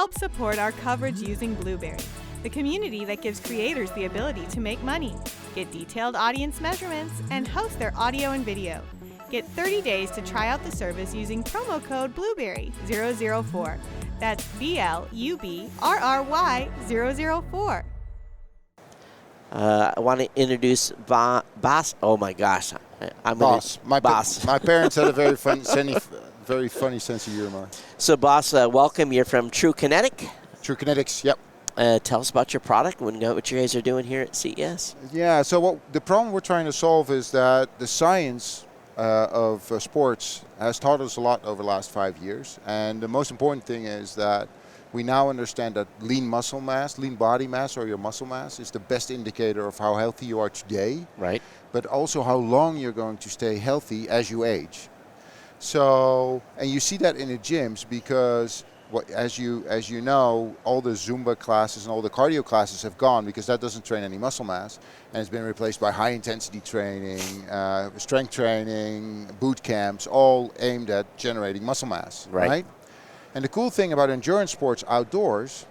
Help support our coverage using Blueberry, the community that gives creators the ability to make money, get detailed audience measurements, and host their audio and video. Get 30 days to try out the service using promo code Blueberry004. That's BLUBRRY004. I want to introduce Boss. Oh my gosh, Boss. Boss. My parents had a very funny sense of humor. So, Boss, welcome. You're from TrueKinetix. TrueKinetix, yep. Tell us about your product and what you guys are doing here at CES. Yeah. So the problem we're trying to solve is that the science of sports has taught us a lot over the last 5 years, and the most important thing is that we now understand that lean body mass, or your muscle mass, is the best indicator of how healthy you are today. Right. But also how long you're going to stay healthy as you age. So, and you see that in the gyms because, as you know, all the Zumba classes and all the cardio classes have gone because that doesn't train any muscle mass, and it's been replaced by high-intensity training, strength training, boot camps, all aimed at generating muscle mass. Right? And the cool thing about endurance sports outdoors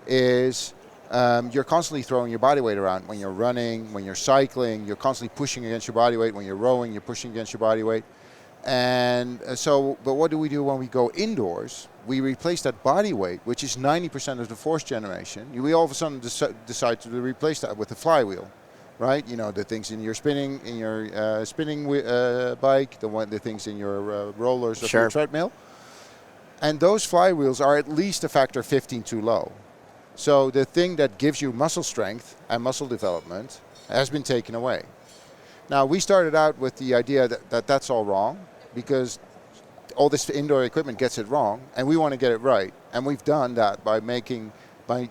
is you're constantly throwing your body weight around. When you're running, when you're cycling, you're constantly pushing against your body weight. When you're rowing, you're pushing against your body weight. And but what do we do when we go indoors? We replace that body weight, which is 90% of the force generation. We all of a sudden decide to replace that with a flywheel, right? You know, the things in your spinning bike, the things in your rollers or your treadmill. And those flywheels are at least a factor 15 too low. So the thing that gives you muscle strength and muscle development has been taken away. Now, we started out with the idea that that's all wrong because all this indoor equipment gets it wrong, and we want to get it right. And we've done that by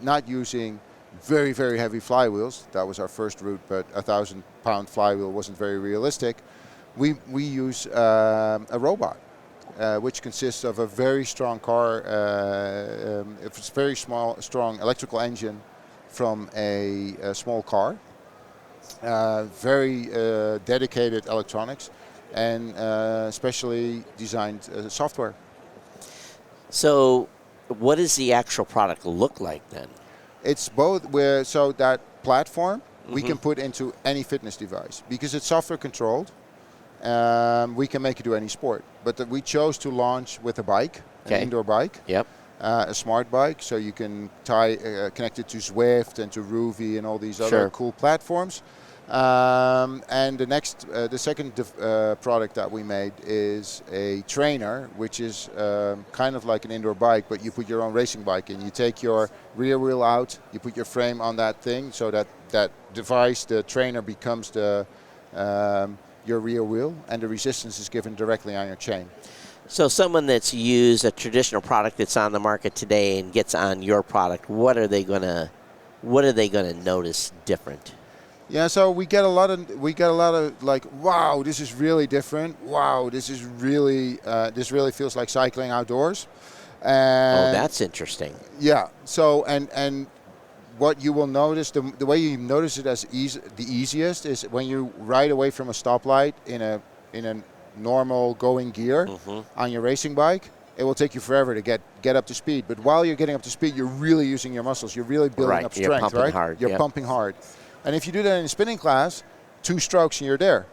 not using very, very heavy flywheels. That was our first route, but a 1,000-pound flywheel wasn't very realistic. We use a robot. Which consists of a very strong strong electrical engine from a small car, very dedicated electronics, and specially designed software. So, what does the actual product look like then? It's both. So that platform we can put into any fitness device because it's software controlled. We can make it do any sport, but we chose to launch with a bike, an indoor bike, a smart bike, so you can connect it to Zwift and to Ruby and all these other cool platforms. And the second product that we made is a trainer, which is kind of like an indoor bike, but you put your own racing bike in. You take your rear wheel out, you put your frame on that thing, so that device, the trainer, becomes your rear wheel, and the resistance is given directly on your chain. So someone that's used a traditional product that's on the market today and gets on your product, what are they gonna notice different? Yeah, so we get a lot of like, wow, this is really different. Wow, this really feels like cycling outdoors. And that's interesting. Yeah. So and what you will notice, the way you notice it as the easiest is when you ride away from a stoplight in a normal going gear on your racing bike. It will take you forever to get up to speed. But while you're getting up to speed, you're really using your muscles. You're really building up strength, pumping right? Hard. You're pumping hard. And if you do that in a spinning class, 2 strokes and you're there.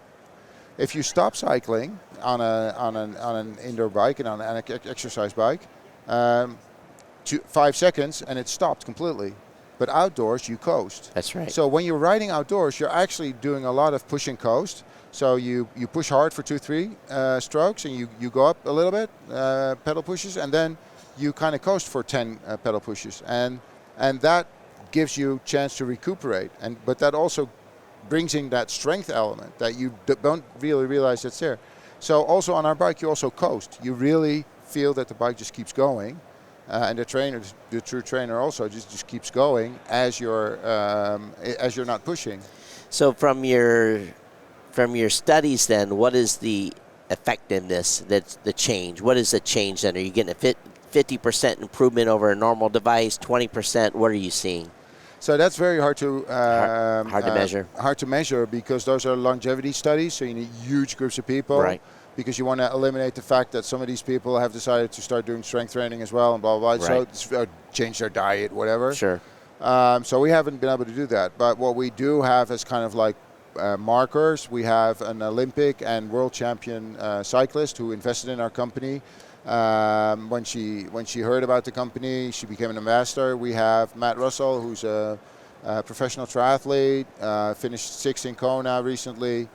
If you stop cycling on an indoor bike and on an exercise bike, 5 seconds and it stopped completely. But outdoors, you coast. That's right. So when you're riding outdoors, you're actually doing a lot of push and coast. So you push hard for 2-3 strokes, and you go up a little bit, pedal pushes, and then you kind of coast for 10 pedal pushes. And that gives you chance to recuperate. But that also brings in that strength element that you don't really realize that's there. So also on our bike, you also coast. You really feel that the bike just keeps going. And the true trainer also just keeps going as you're not pushing. So from your studies, then, what is the effectiveness? That's the change. What is the change then? Are you getting a 50% improvement over a normal device? 20%? What are you seeing? So that's very hard to hard to measure. Hard to measure because those are longevity studies. So you need huge groups of people, Right? Because you want to eliminate the fact that some of these people have decided to start doing strength training as well and blah blah blah. Right. So change their diet, whatever. Sure. So we haven't been able to do that. But what we do have is kind of like markers. We have an Olympic and world champion cyclist who invested in our company. When she heard about the company, she became an ambassador. We have Matt Russell, who's a professional triathlete, finished 6th in Kona recently.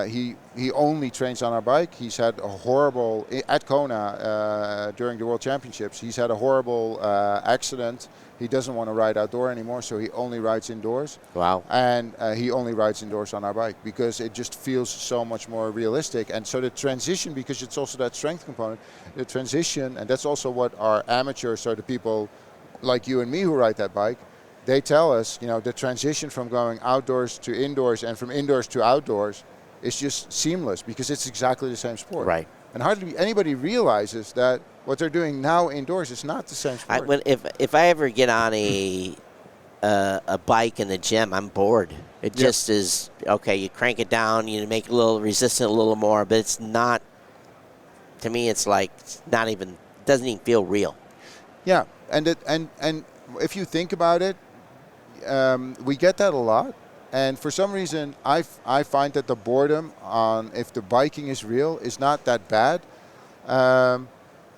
He only trains on our bike. He's had a horrible at Kona during the World Championships. He's had a horrible accident. He doesn't want to ride outdoor anymore, so he only rides indoors. Wow. And he only rides indoors on our bike because it just feels so much more realistic. And so the transition, because it's also that strength component, the transition, and that's also what our amateurs, so the people like you and me who ride that bike, they tell us, the transition from going outdoors to indoors and from indoors to outdoors is just seamless because it's exactly the same sport. Right. And hardly anybody realizes that what they're doing now indoors is not the same sport. If I ever get on a bike in the gym, I'm bored. It just is, okay, you crank it down, you make it a little resistant a little more, but it's not, to me, it's like, it's not even, doesn't even feel real. Yeah, and if you think about it, we get that a lot. And for some reason, I find that the boredom on if the biking is real is not that bad.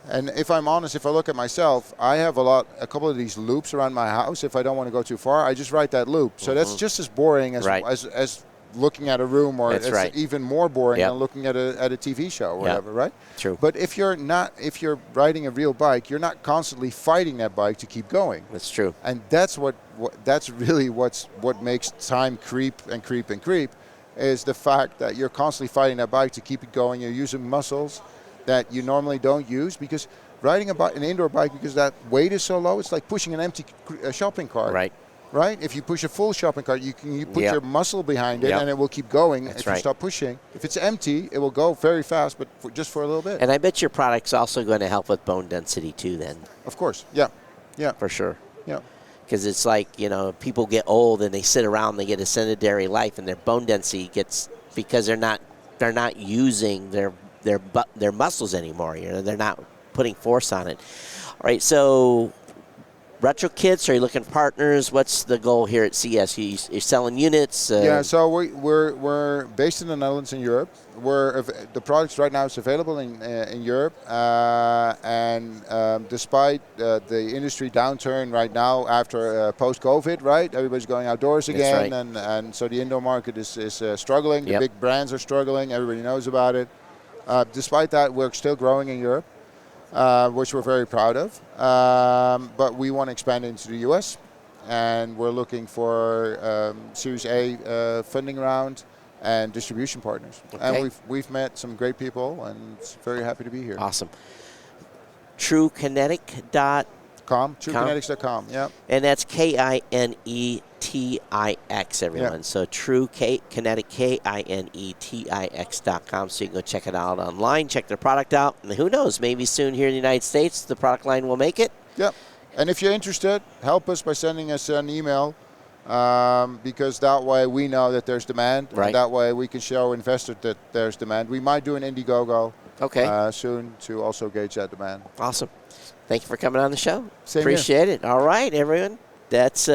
And if I'm honest, if I look at myself, I have a couple of these loops around my house. If I don't want to go too far, I just ride that loop. So that's just as boring as looking at a room, or it's even more boring than looking at a TV show or whatever, right? True. But if you're riding a real bike, you're not constantly fighting that bike to keep going. That's true. And that's that's really what makes time creep, is the fact that you're constantly fighting that bike to keep it going. You're using muscles that you normally don't use, because riding an indoor bike, because that weight is so low, it's like pushing an empty shopping cart. Right? If you push a full shopping cart, you put your muscle behind it, and it will keep going. If you stop pushing, if it's empty, it will go very fast, but just for a little bit. And I bet your product's also going to help with bone density too then. Of course, yeah. For sure. Yeah. Because it's like, people get old and they sit around, they get a sedentary life, and their bone density gets, because they're not using their muscles anymore. They're not putting force on it. All right, so RetroKits, are you looking for partners? What's the goal here at CES? You're selling units? So we're based in the Netherlands and Europe. The products right now is available in Europe, and despite the industry downturn right now after post-COVID, right? Everybody's going outdoors again, and so the indoor market is struggling. The big brands are struggling. Everybody knows about it. Despite that, we're still growing in Europe, which we're very proud of. But we want to expand into the US, and we're looking for Series A funding round and distribution partners. Okay. And we've met some great people, and very happy to be here. Awesome. TrueKinetix.com. TrueKinetix.com, yeah. And that's KINETIX, everyone. Yeah. So TrueKinetix, KINETIX.com. So you can go check it out online, check their product out. And who knows, maybe soon here in the United States, the product line will make it. Yeah. And if you're interested, help us by sending us an email, because that way we know that there's demand. Right. And that way we can show investors that there's demand. We might do an Indiegogo soon to also gauge that demand. Awesome. Thank you for coming on the show. Same Appreciate it. All right, everyone. That's